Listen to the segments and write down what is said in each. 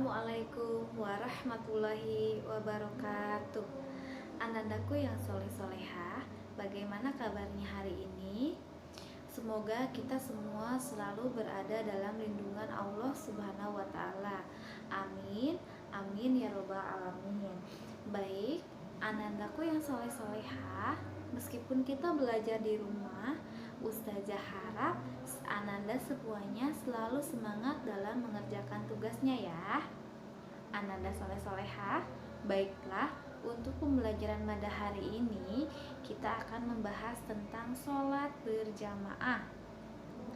Assalamualaikum warahmatullahi wabarakatuh. Anandaku yang soleh-solehah, bagaimana kabarnya hari ini? Semoga kita semua selalu berada dalam lindungan Allah Subhanahu wa Ta'ala. Amin, amin ya Robbal 'Alamin. Baik, anandaku yang soleh-solehah, meskipun kita belajar di rumah, Ustazah harap Ananda semuanya selalu semangat dalam mengerjakan tugasnya ya. Ananda soleh-solehah, baiklah, untuk pembelajaran pada hari ini kita akan membahas tentang sholat berjamaah.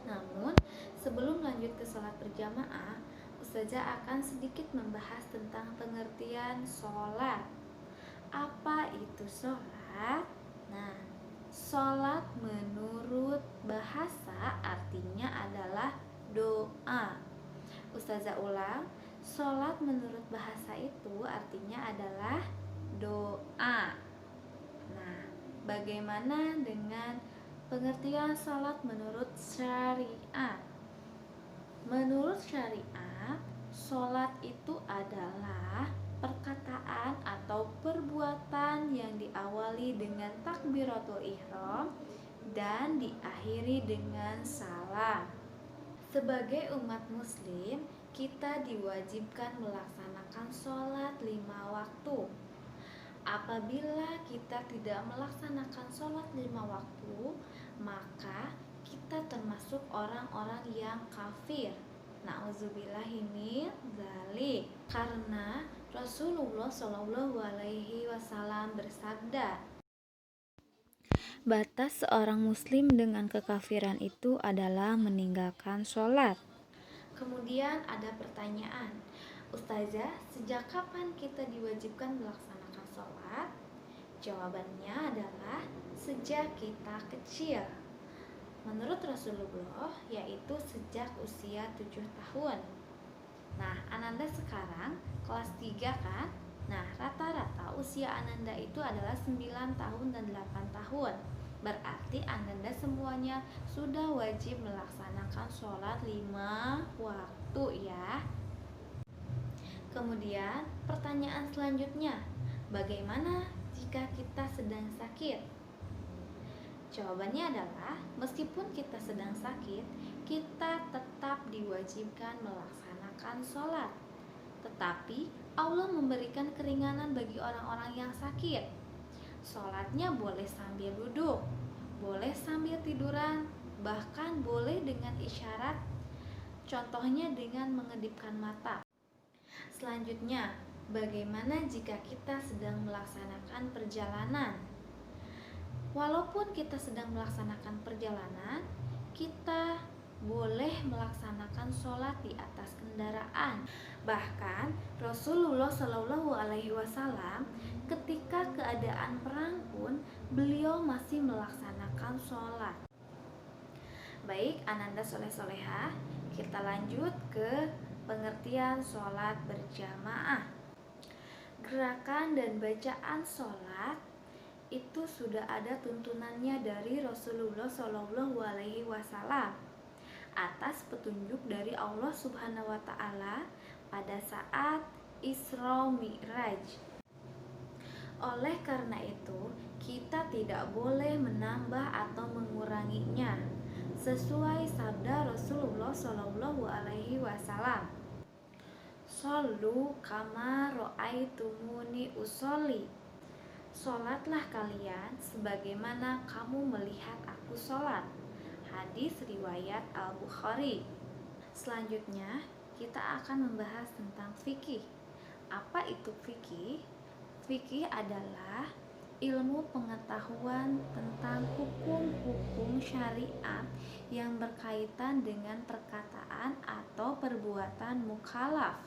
Namun sebelum lanjut ke sholat berjamaah, Ustazah akan sedikit membahas tentang pengertian sholat. Apa itu sholat? Nah, sholat menurut bahasa artinya adalah doa. Ustazah ulang, sholat menurut bahasa itu artinya adalah doa. Nah, bagaimana dengan pengertian sholat menurut syariat? Menurut syariat, sholat itu adalah perkataan atau perbuatan yang diawali dengan takbiratul ihram dan diakhiri dengan salam. Sebagai umat muslim, kita diwajibkan melaksanakan sholat 5 waktu. Apabila kita tidak melaksanakan sholat 5 waktu, maka kita termasuk orang-orang yang kafir. Na'udzubillahi min dzalik. Karena Rasulullah Shallallahu Alaihi Wasallam bersabda, batas seorang muslim dengan kekafiran itu adalah meninggalkan sholat. Kemudian ada pertanyaan, Ustazah, sejak kapan kita diwajibkan melaksanakan sholat? Jawabannya adalah sejak kita kecil. Menurut Rasulullah, yaitu sejak usia 7 tahun. Nah, Ananda sekarang kelas 3 kan? Nah, rata-rata usia Ananda itu adalah 9 tahun dan 8 tahun. Berarti Ananda semuanya sudah wajib melaksanakan sholat 5 waktu ya. Kemudian pertanyaan selanjutnya, bagaimana jika kita sedang sakit? Jawabannya adalah meskipun kita sedang sakit, kita tetap diwajibkan melaksanakan sholat. Tetapi Allah memberikan keringanan bagi orang-orang yang sakit. Sholatnya boleh sambil duduk, boleh sambil tiduran, bahkan boleh dengan isyarat, contohnya dengan mengedipkan mata. Selanjutnya, bagaimana jika kita sedang melaksanakan perjalanan? Walaupun kita sedang melaksanakan perjalanan, kita boleh melaksanakan sholat di atas kendaraan. Bahkan Rasulullah Shallallahu Alaihi Wasallam ketika keadaan perang pun beliau masih melaksanakan sholat. Baik, Ananda soleh-solehah, kita lanjut ke pengertian sholat berjamaah. Gerakan dan bacaan sholat itu sudah ada tuntunannya dari Rasulullah Shallallahu Alaihi Wasallam atas petunjuk dari Allah Subhanahu Wa Taala pada saat Isra Mi'raj. Oleh karena itu, kita tidak boleh menambah atau menguranginya sesuai sabda Rasulullah Shallallahu Alaihi Wasallam. Shollu kama ro'aitumuni usolli. Sholatlah kalian sebagaimana kamu melihat aku sholat. Hadis riwayat Al-Bukhari. Selanjutnya kita akan membahas tentang fikih. Apa itu fikih? Fikih adalah ilmu pengetahuan tentang hukum-hukum syariat yang berkaitan dengan perkataan atau perbuatan mukallaf.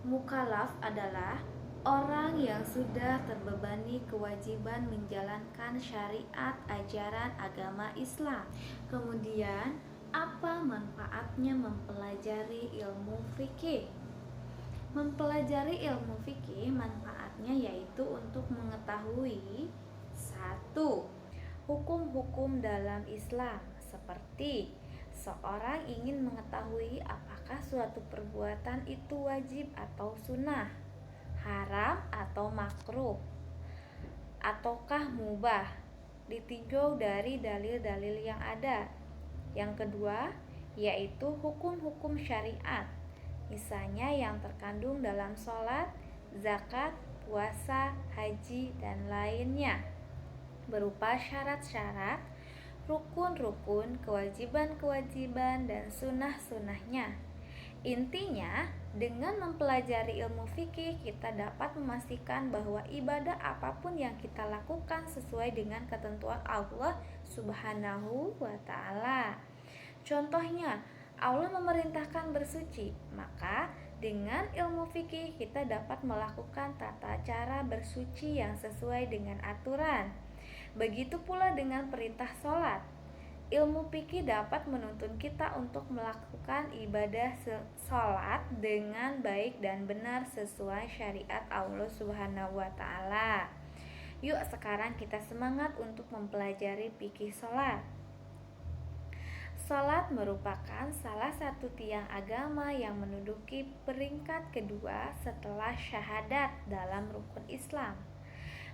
Mukallaf adalah orang yang sudah terbebani kewajiban menjalankan syariat ajaran agama Islam. Kemudian, apa manfaatnya mempelajari ilmu fikih? Mempelajari ilmu fikih manfaatnya yaitu untuk mengetahui 1. Hukum-hukum dalam Islam seperti seseorang ingin mengetahui apakah suatu perbuatan itu wajib atau sunnah, haram atau makruh, ataukah mubah, ditinjau dari dalil-dalil yang ada. Yang kedua, yaitu hukum-hukum syariat, misalnya yang terkandung dalam sholat, zakat, puasa, haji, dan lainnya, berupa syarat-syarat, rukun-rukun, kewajiban-kewajiban, dan sunnah-sunnahnya. Intinya, dengan mempelajari ilmu fikih, kita dapat memastikan bahwa ibadah apapun yang kita lakukan sesuai dengan ketentuan Allah Subhanahu wa Ta'ala. Contohnya, Allah memerintahkan bersuci, maka dengan ilmu fikih kita dapat melakukan tata cara bersuci yang sesuai dengan aturan. Begitu pula dengan perintah sholat. Ilmu fikih dapat menuntun kita untuk melakukan ibadah sholat dengan baik dan benar sesuai syariat Allah Subhanahu wa Ta'ala. Yuk sekarang kita semangat untuk mempelajari fikih sholat. Sholat merupakan salah satu tiang agama yang menduduki peringkat kedua setelah syahadat dalam rukun Islam.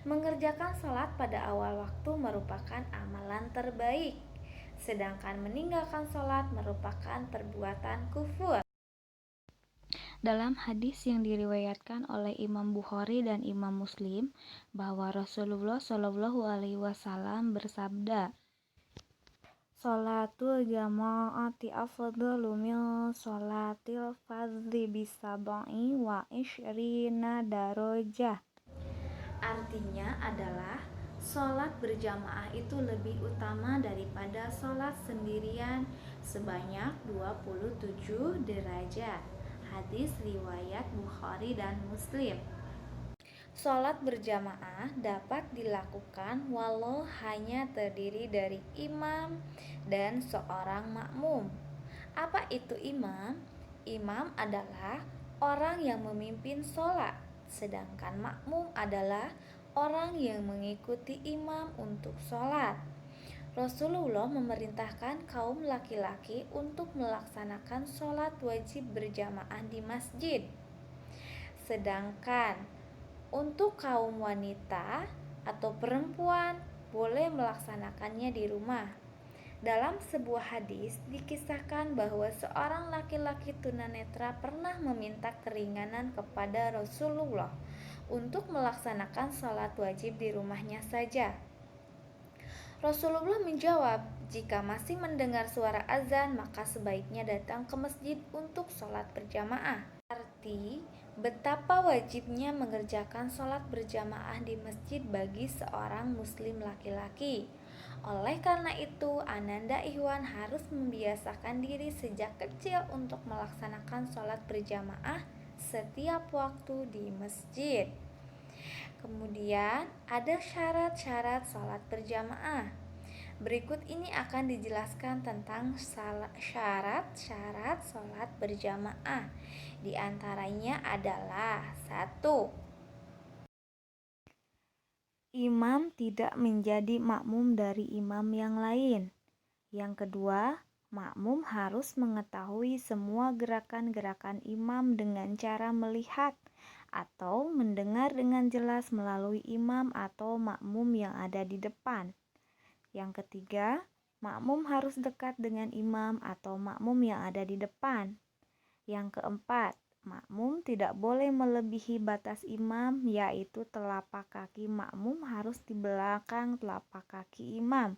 Mengerjakan sholat pada awal waktu merupakan amalan terbaik, sedangkan meninggalkan sholat merupakan perbuatan kufur. Dalam hadis yang diriwayatkan oleh Imam Bukhari dan Imam Muslim, bahwa Rasulullah Shallallahu Alaihi Wasallam bersabda, "Sholatul jama'ati afdalu min sholatil fardhi bisab'i wa ishrina darajah." Artinya adalah sholat berjamaah itu lebih utama daripada sholat sendirian sebanyak 27 derajat. Hadis riwayat Bukhari dan Muslim. Sholat berjamaah dapat dilakukan walau hanya terdiri dari imam dan seorang makmum. Apa itu imam? Imam adalah orang yang memimpin sholat, sedangkan makmum adalah orang yang mengikuti imam untuk sholat. Rasulullah memerintahkan kaum laki-laki untuk melaksanakan sholat wajib berjamaah di masjid, sedangkan untuk kaum wanita atau perempuan boleh melaksanakannya di rumah. Dalam sebuah hadis dikisahkan bahwa seorang laki-laki tunanetra pernah meminta keringanan kepada Rasulullah untuk melaksanakan sholat wajib di rumahnya saja. Rasulullah menjawab, jika masih mendengar suara azan maka sebaiknya datang ke masjid untuk sholat berjamaah. Arti betapa wajibnya mengerjakan sholat berjamaah di masjid bagi seorang muslim laki-laki. Oleh karena itu, Ananda Ikhwan harus membiasakan diri sejak kecil untuk melaksanakan sholat berjamaah setiap waktu di masjid. Kemudian ada syarat-syarat sholat berjamaah. Berikut ini akan dijelaskan tentang syarat-syarat sholat berjamaah. Di antaranya adalah 1. Imam tidak menjadi makmum dari imam yang lain. Yang kedua, makmum harus mengetahui semua gerakan-gerakan imam dengan cara melihat atau mendengar dengan jelas melalui imam atau makmum yang ada di depan. Yang ketiga, makmum harus dekat dengan imam atau makmum yang ada di depan. Yang keempat, makmum tidak boleh melebihi batas imam, yaitu telapak kaki makmum harus di belakang telapak kaki imam.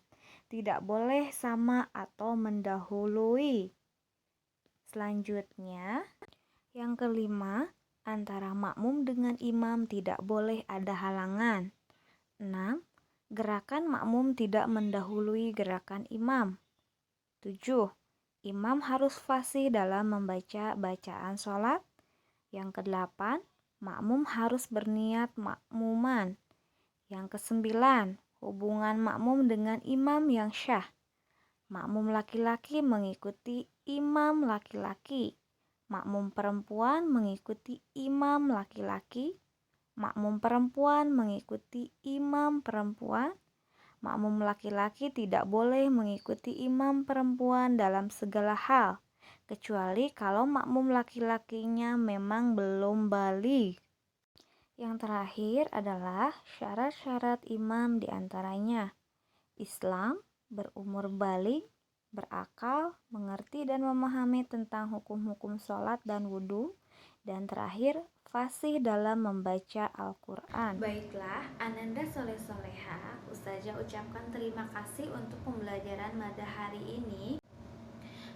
Tidak boleh sama atau mendahului. Selanjutnya, yang kelima, antara makmum dengan imam tidak boleh ada halangan. 6. Gerakan makmum tidak mendahului gerakan imam. 7. Imam harus fasih dalam membaca bacaan sholat. Yang ke-8, makmum harus berniat makmuman. Yang ke-9, hubungan makmum dengan imam yang syah. Makmum laki-laki mengikuti imam laki-laki. Makmum perempuan mengikuti imam laki-laki. Makmum perempuan mengikuti imam perempuan. Makmum laki-laki tidak boleh mengikuti imam perempuan dalam segala hal, kecuali kalau makmum laki-lakinya memang belum baligh. Yang terakhir adalah syarat-syarat imam diantaranya Islam, berumur baligh, berakal, mengerti dan memahami tentang hukum-hukum sholat dan wudhu, dan terakhir fasih dalam membaca Al-Quran. Baiklah, Ananda Soleh Soleha, Ustazah ucapkan terima kasih untuk pembelajaran pada hari ini.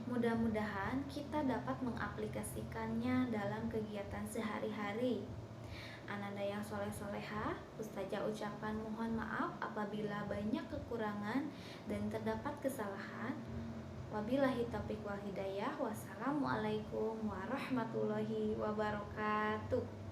Mudah-mudahan kita dapat mengaplikasikannya dalam kegiatan sehari-hari. Ananda yang soleh-soleha, Ustazah ucapkan mohon maaf apabila banyak kekurangan dan terdapat kesalahan. Wabillahi taufiq wal hidayah. Wassalamualaikum warahmatullahi wabarakatuh.